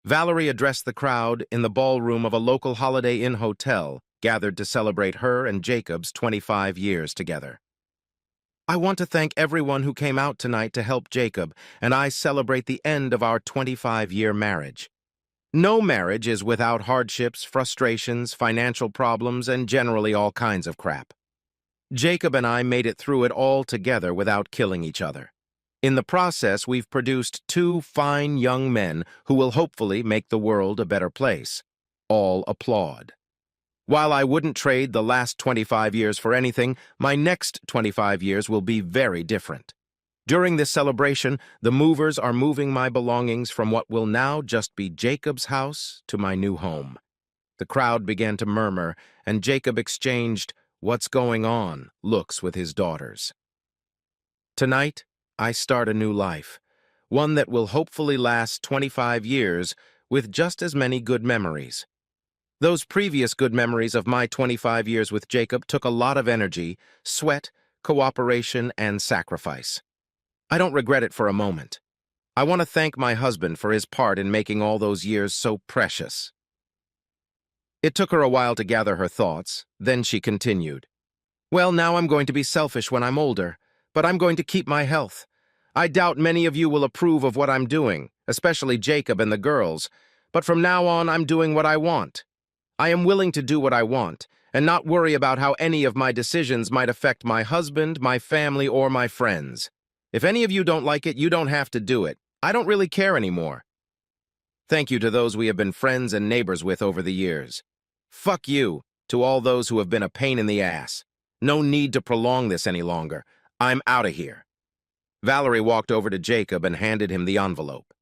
Valerie addressed the crowd in the ballroom of a local Holiday Inn hotel, gathered to celebrate her and Jacob's 25 years together. I want to thank everyone who came out tonight to help Jacob, and I celebrate the end of our 25-year marriage. No marriage is without hardships, frustrations, financial problems, and generally all kinds of crap. Jacob and I made it through it all together without killing each other. In the process, we've produced two fine young men who will hopefully make the world a better place. All applaud. While I wouldn't trade the last 25 years for anything, my next 25 years will be very different. During this celebration, the movers are moving my belongings from what will now just be Jacob's house to my new home. The crowd began to murmur, and Jacob exchanged "what's going on" looks with his daughters. Tonight, I start a new life, one that will hopefully last 25 years with just as many good memories. Those previous good memories of my 25 years with Jacob took a lot of energy, sweat, cooperation, and sacrifice. I don't regret it for a moment. I want to thank my husband for his part in making all those years so precious. It took her a while to gather her thoughts, then she continued. Well, now I'm going to be selfish when I'm older, but I'm going to keep my health. I doubt many of you will approve of what I'm doing, especially Jacob and the girls, but from now on I'm doing what I want. I am willing to do what I want, and not worry about how any of my decisions might affect my husband, my family, or my friends. If any of you don't like it, you don't have to do it. I don't really care anymore. Thank you to those we have been friends and neighbors with over the years. Fuck you to all those who have been a pain in the ass. No need to prolong this any longer. I'm out of here. Valerie walked over to Jacob and handed him the envelope.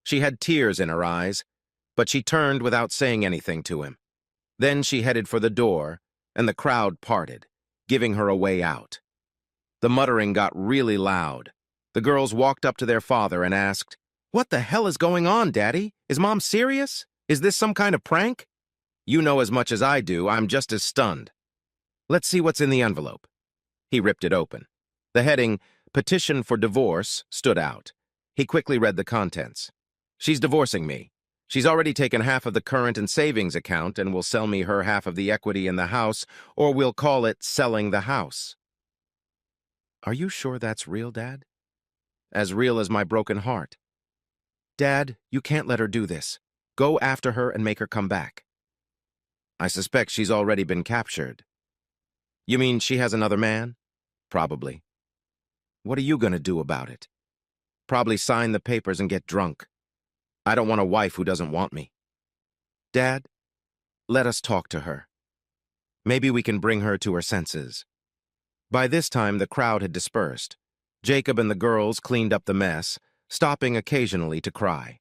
She had tears in her eyes, but she turned without saying anything to him. Then she headed for the door, and the crowd parted, giving her a way out. The muttering got really loud. The girls walked up to their father and asked, "What the hell is going on, Daddy? Is Mom serious? Is this some kind of prank?" "You know as much as I do. I'm just as stunned." "Let's see what's in the envelope." He ripped it open. The heading, "Petition for Divorce," stood out. He quickly read the contents. "She's divorcing me. She's already taken half of the current and savings account and will sell me her half of the equity in the house, or we'll call it selling the house." "Are you sure that's real, Dad?" "As real as my broken heart." "Dad, you can't let her do this. Go after her and make her come back." "I suspect she's already been captured." "You mean she has another man?" "Probably." "What are you going to do about it?" "Probably sign the papers and get drunk. I don't want a wife who doesn't want me." "Dad, let us talk to her. Maybe we can bring her to her senses." By this time, the crowd had dispersed. Jacob and the girls cleaned up the mess, stopping occasionally to cry.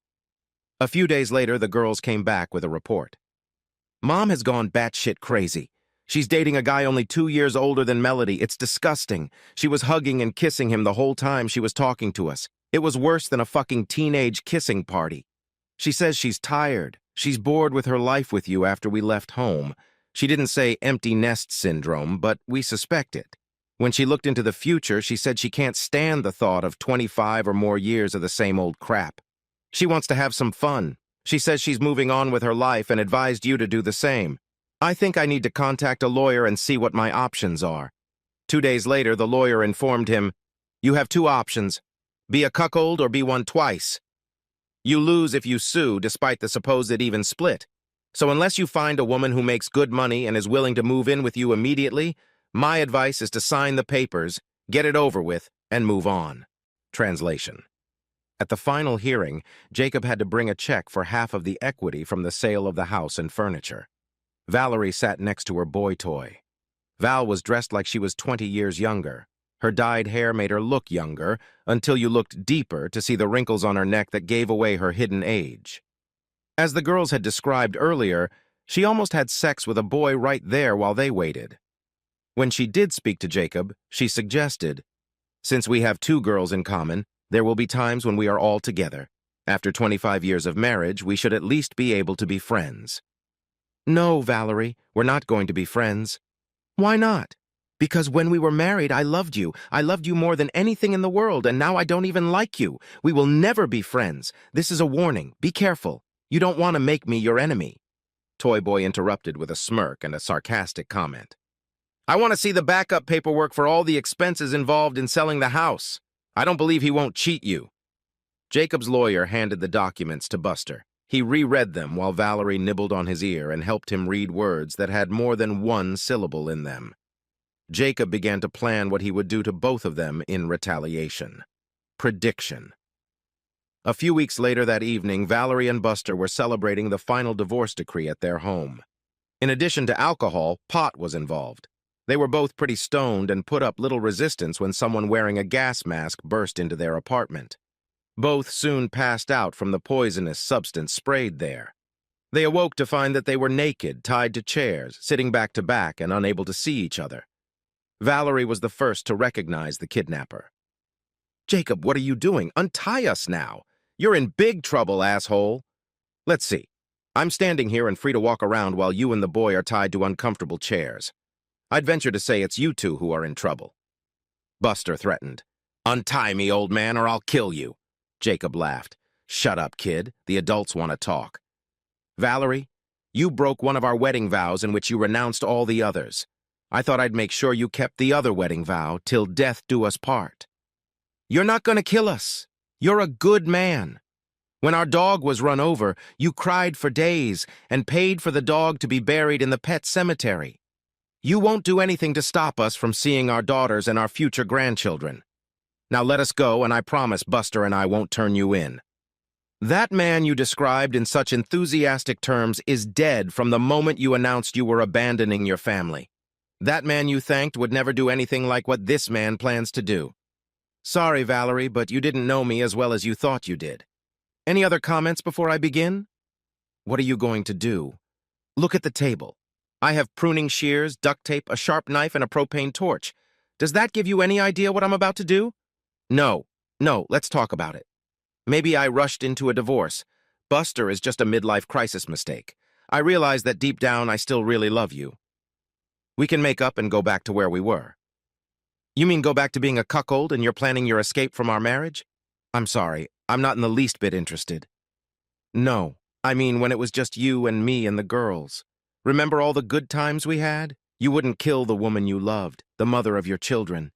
A few days later, the girls came back with a report. "Mom has gone batshit crazy. She's dating a guy only 2 years older than Melody. It's disgusting. She was hugging and kissing him the whole time she was talking to us. It was worse than a fucking teenage kissing party. She says she's tired. She's bored with her life with you after we left home. She didn't say empty nest syndrome, but we suspect it. When she looked into the future, she said she can't stand the thought of 25 or more years of the same old crap. She wants to have some fun. She says she's moving on with her life and advised you to do the same. I think I need to contact a lawyer and see what my options are." 2 days later, the lawyer informed him, "You have 2 options. Be a cuckold or be one twice. You lose if you sue, despite the supposed even split. So unless you find a woman who makes good money and is willing to move in with you immediately, my advice is to sign the papers, get it over with, and move on." Translation. At the final hearing, Jacob had to bring a check for half of the equity from the sale of the house and furniture. Valerie sat next to her boy toy. Val was dressed like she was 20 years younger. Her dyed hair made her look younger, until you looked deeper to see the wrinkles on her neck that gave away her hidden age. As the girls had described earlier, she almost had sex with a boy right there while they waited. When she did speak to Jacob, she suggested, "Since we have 2 girls in common, there will be times when we are all together. After 25 years of marriage, we should at least be able to be friends." "No, Valerie, we're not going to be friends." "Why not?" "Because when we were married, I loved you. I loved you more than anything in the world, and now I don't even like you. We will never be friends. This is a warning. Be careful." You don't want to make me your enemy. Toy Boy interrupted with a smirk and a sarcastic comment. I want to see the backup paperwork for all the expenses involved in selling the house. I don't believe he won't cheat you. Jacob's lawyer handed the documents to Buster. He reread them while Valerie nibbled on his ear and helped him read words that had more than one syllable in them. Jacob began to plan what he would do to both of them in retaliation. Prediction. A few weeks later that evening, Valerie and Buster were celebrating the final divorce decree at their home. In addition to alcohol, pot was involved. They were both pretty stoned and put up little resistance when someone wearing a gas mask burst into their apartment. Both soon passed out from the poisonous substance sprayed there. They awoke to find that they were naked, tied to chairs, sitting back to back and unable to see each other. Valerie was the first to recognize the kidnapper. Jacob, what are you doing? Untie us now. You're in big trouble, asshole. Let's see. I'm standing here and free to walk around while you and the boy are tied to uncomfortable chairs. I'd venture to say it's you two who are in trouble. Buster threatened. Untie me, old man, or I'll kill you. Jacob laughed. Shut up, kid. The adults want to talk. Valerie, you broke one of our wedding vows in which you renounced all the others. I thought I'd make sure you kept the other wedding vow, till death do us part. You're not going to kill us. You're a good man. When our dog was run over, you cried for days and paid for the dog to be buried in the pet cemetery. You won't do anything to stop us from seeing our daughters and our future grandchildren. Now let us go, and I promise Buster and I won't turn you in. That man you described in such enthusiastic terms is dead from the moment you announced you were abandoning your family. That man you thanked would never do anything like what this man plans to do. Sorry, Valerie, but you didn't know me as well as you thought you did. Any other comments before I begin? What are you going to do? Look at the table. I have pruning shears, duct tape, a sharp knife, and a propane torch. Does that give you any idea what I'm about to do? No, let's talk about it. Maybe I rushed into a divorce. Buster is just a midlife crisis mistake. I realize that deep down I still really love you. We can make up and go back to where we were. You mean go back to being a cuckold and you're planning your escape from our marriage? I'm sorry, I'm not in the least bit interested. No, I mean when it was just you and me and the girls. Remember all the good times we had? You wouldn't kill the woman you loved, the mother of your children.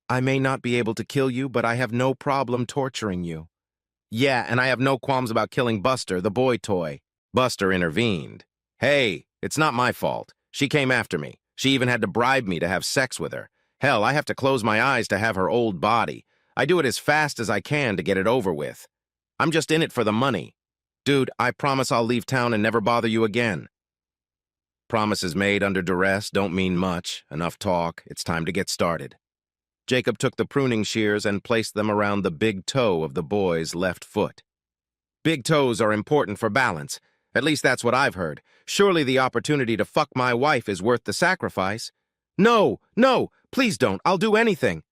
I may not be able to kill you, but I have no problem torturing you. Yeah, and I have no qualms about killing Buster, the boy toy. Buster intervened. Hey, it's not my fault. She came after me. She even had to bribe me to have sex with her. Hell, I have to close my eyes to have her old body. I do it as fast as I can to get it over with. I'm just in it for the money. Dude, I promise I'll leave town and never bother you again. Promises made under duress don't mean much. Enough talk. It's time to get started. Jacob took the pruning shears and placed them around the big toe of the boy's left foot. Big toes are important for balance. At least that's what I've heard. Surely the opportunity to fuck my wife is worth the sacrifice. No, please don't. I'll do anything.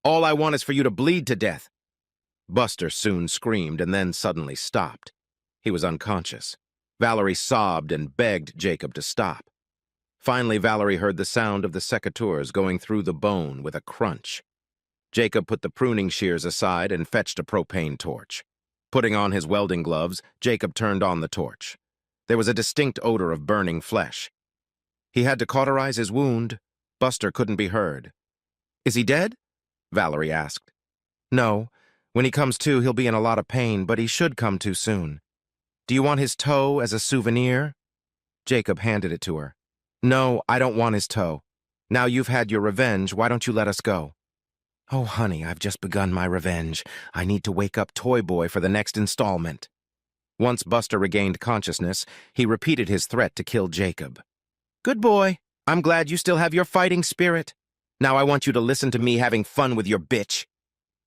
All I want is for you to bleed to death. Buster soon screamed and then suddenly stopped. He was unconscious. Valerie sobbed and begged Jacob to stop. Finally, Valerie heard the sound of the secateurs going through the bone with a crunch. Jacob put the pruning shears aside and fetched a propane torch. Putting on his welding gloves, Jacob turned on the torch. There was a distinct odor of burning flesh. He had to cauterize his wound. Buster couldn't be heard. Is he dead? Valerie asked. No. When he comes to, he'll be in a lot of pain, but he should come to soon. Do you want his toe as a souvenir? Jacob handed it to her. No, I don't want his toe. Now you've had your revenge, why don't you let us go? Oh, honey, I've just begun my revenge. I need to wake up Toy Boy for the next installment. Once Buster regained consciousness, he repeated his threat to kill Jacob. Good boy. I'm glad you still have your fighting spirit. Now I want you to listen to me having fun with your bitch.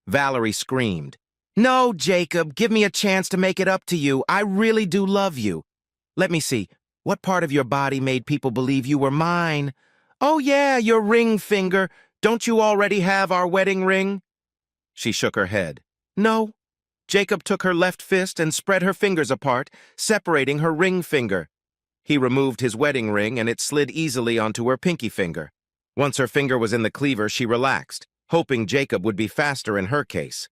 Valerie screamed. No, Jacob, give me a chance to make it up to you. I really do love you. Let me see. What part of your body made people believe you were mine? Oh, yeah, your ring finger. Don't you already have our wedding ring? She shook her head. No. Jacob took her left fist and spread her fingers apart, separating her ring finger. He removed his wedding ring and it slid easily onto her pinky finger. Once her finger was in the cleaver, she relaxed, hoping Jacob would be faster in her case.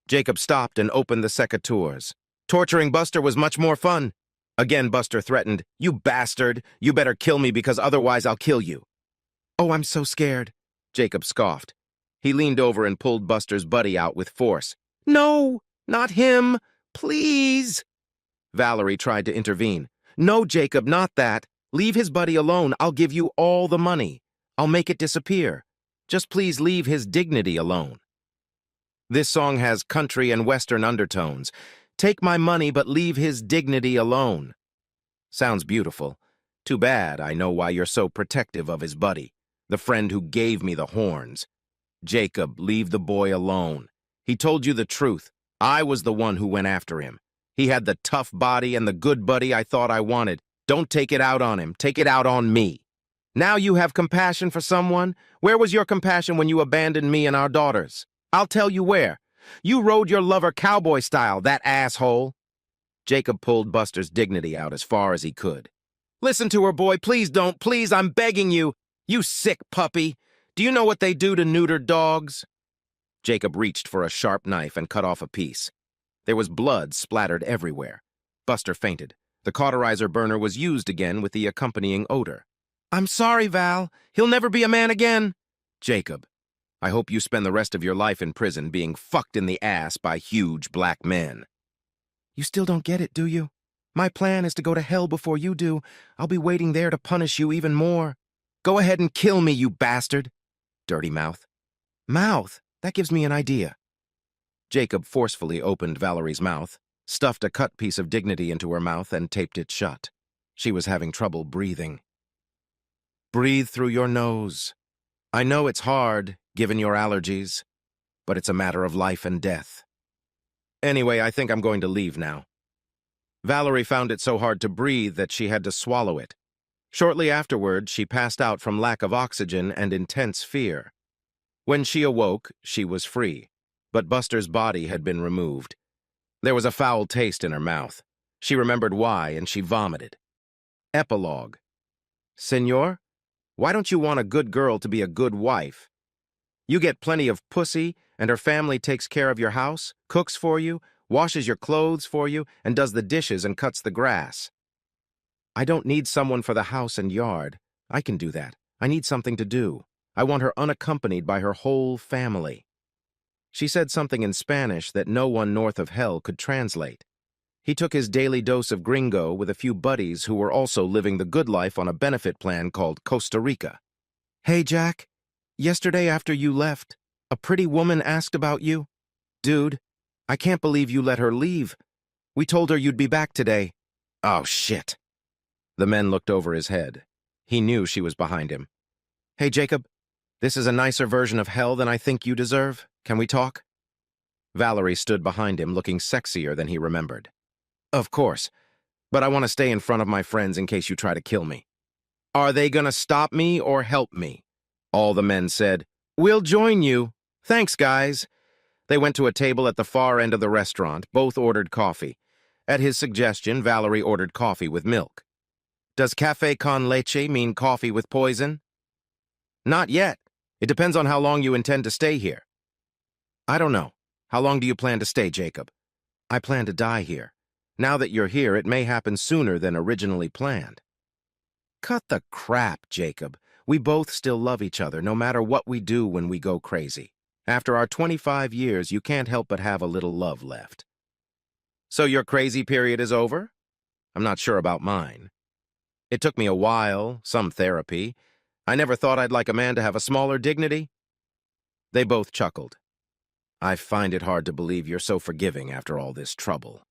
Jacob stopped and opened the secateurs. Torturing Buster was much more fun. Again, Buster threatened, "You bastard! You better kill me because otherwise I'll kill you." "Oh, I'm so scared," Jacob scoffed. He leaned over and pulled Buster's buddy out with force. "No, not him! Please!" Valerie tried to intervene. "No, Jacob, not that. Leave his buddy alone. I'll give you all the money. I'll make it disappear. Just please leave his dignity alone." This song has country and western undertones. Take my money, but leave his dignity alone. Sounds beautiful. Too bad I know why you're so protective of his buddy, the friend who gave me the horns. Jacob, leave the boy alone. He told you the truth. I was the one who went after him. He had the tough body and the good buddy I thought I wanted. Don't take it out on him. Take it out on me. Now you have compassion for someone? Where was your compassion when you abandoned me and our daughters? I'll tell you where. You rode your lover cowboy style, that asshole. Jacob pulled Buster's dignity out as far as he could. Listen to her, boy. Please don't. Please, I'm begging you. You sick puppy. Do you know what they do to neutered dogs? Jacob reached for a sharp knife and cut off a piece. There was blood splattered everywhere. Buster fainted. The cauterizer burner was used again with the accompanying odor. I'm sorry, Val. He'll never be a man again. Jacob, I hope you spend the rest of your life in prison being fucked in the ass by huge black men. You still don't get it, do you? My plan is to go to hell before you do. I'll be waiting there to punish you even more. Go ahead and kill me, you bastard. Dirty mouth. Mouth? That gives me an idea. Jacob forcefully opened Valerie's mouth, stuffed a cut piece of dignity into her mouth, and taped it shut. She was having trouble breathing. Breathe through your nose. I know it's hard, given your allergies, but it's a matter of life and death. Anyway, I think I'm going to leave now. Valerie found it so hard to breathe that she had to swallow it. Shortly afterward, she passed out from lack of oxygen and intense fear. When she awoke, she was free, but Buster's body had been removed. There was a foul taste in her mouth. She remembered why, and she vomited. Epilogue. Senor, why don't you want a good girl to be a good wife? You get plenty of pussy, and her family takes care of your house, cooks for you, washes your clothes for you, and does the dishes and cuts the grass. I don't need someone for the house and yard. I can do that. I need something to do. I want her unaccompanied by her whole family. She said something in Spanish that no one north of hell could translate. He took his daily dose of gringo with a few buddies who were also living the good life on a benefit plan called Costa Rica. Hey, Jack. Yesterday after you left, a pretty woman asked about you. Dude, I can't believe you let her leave. We told her you'd be back today. Oh, shit. The men looked over his head. He knew she was behind him. Hey, Jacob, this is a nicer version of hell than I think you deserve. Can we talk? Valerie stood behind him, looking sexier than he remembered. Of course, but I want to stay in front of my friends in case you try to kill me. Are they gonna stop me or help me? All the men said, We'll join you. Thanks, guys. They went to a table at the far end of the restaurant. Both ordered coffee. At his suggestion, Valerie ordered coffee with milk. Does café con leche mean coffee with poison? Not yet. It depends on how long you intend to stay here. I don't know. How long do you plan to stay, Jacob? I plan to die here. Now that you're here, it may happen sooner than originally planned. Cut the crap, Jacob. We both still love each other, no matter what we do when we go crazy. After our 25 years, you can't help but have a little love left. So your crazy period is over? I'm not sure about mine. It took me a while, some therapy. I never thought I'd like a man to have a smaller dignity. They both chuckled. I find it hard to believe you're so forgiving after all this trouble.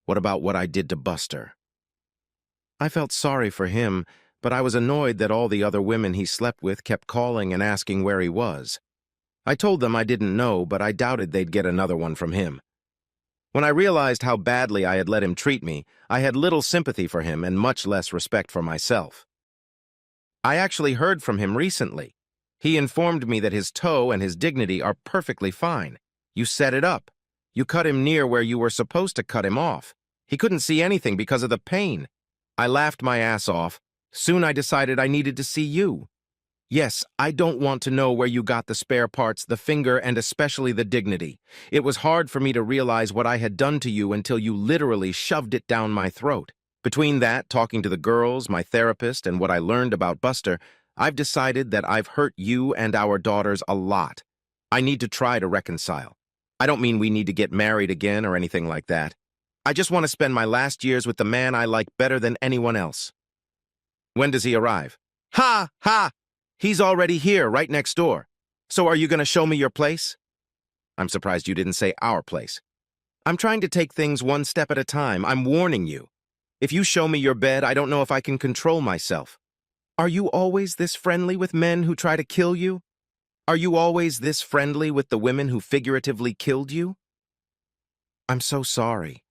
What about what I did to Buster? I felt sorry for him, but I was annoyed that all the other women he slept with kept calling and asking where he was. I told them I didn't know, but I doubted they'd get another one from him. When I realized how badly I had let him treat me, I had little sympathy for him and much less respect for myself. I actually heard from him recently. He informed me that his toe and his dignity are perfectly fine. You set it up. You cut him near where you were supposed to cut him off. He couldn't see anything because of the pain. I laughed my ass off. Soon I decided I needed to see you. Yes, I don't want to know where you got the spare parts, the finger, and especially the dignity. It was hard for me to realize what I had done to you until you literally shoved it down my throat. Between that, talking to the girls, my therapist, and what I learned about Buster, I've decided that I've hurt you and our daughters a lot. I need to try to reconcile. I don't mean we need to get married again or anything like that. I just want to spend my last years with the man I like better than anyone else. When does he arrive? Ha! Ha! He's already here, right next door. So are you going to show me your place? I'm surprised you didn't say our place. I'm trying to take things one step at a time. I'm warning you. If you show me your bed, I don't know if I can control myself. Are you always this friendly with men who try to kill you? Are you always this friendly with the women who figuratively killed you? I'm so sorry.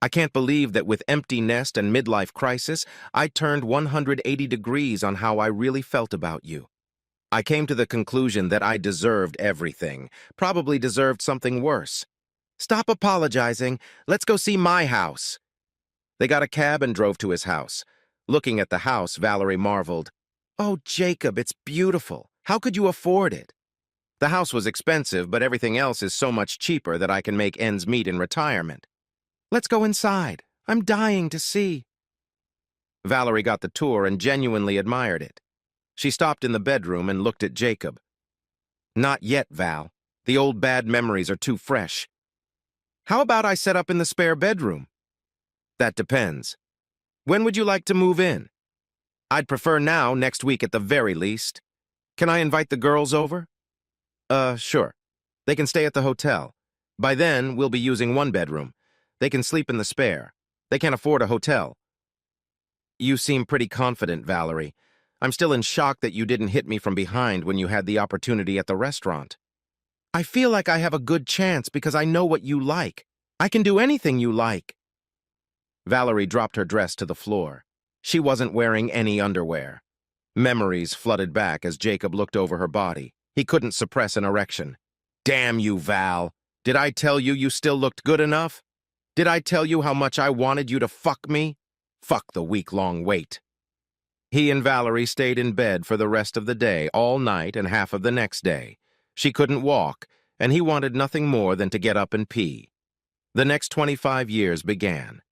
I can't believe that with empty nest and midlife crisis, I turned 180 degrees on how I really felt about you. I came to the conclusion that I deserved everything, probably deserved something worse. Stop apologizing. Let's go see my house. They got a cab and drove to his house. Looking at the house, Valerie marveled. Oh, Jacob, it's beautiful. How could you afford it? The house was expensive, but everything else is so much cheaper that I can make ends meet in retirement. Let's go inside. I'm dying to see. Valerie got the tour and genuinely admired it. She stopped in the bedroom and looked at Jacob. Not yet, Val. The old bad memories are too fresh. How about I set up in the spare bedroom? That depends. When would you like to move in? I'd prefer now, next week at the very least. Can I invite the girls over? Sure. They can stay at the hotel. By then, we'll be using one bedroom. They can sleep in the spare. They can't afford a hotel. You seem pretty confident, Valerie. I'm still in shock that you didn't hit me from behind when you had the opportunity at the restaurant. I feel like I have a good chance because I know what you like. I can do anything you like. Valerie dropped her dress to the floor. She wasn't wearing any underwear. Memories flooded back as Jacob looked over her body. He couldn't suppress an erection. Damn you, Val. Did I tell you you still looked good enough? Did I tell you how much I wanted you to fuck me? Fuck the week-long wait. He and Valerie stayed in bed for the rest of the day, all night and half of the next day. She couldn't walk, and he wanted nothing more than to get up and pee. The next 25 years began.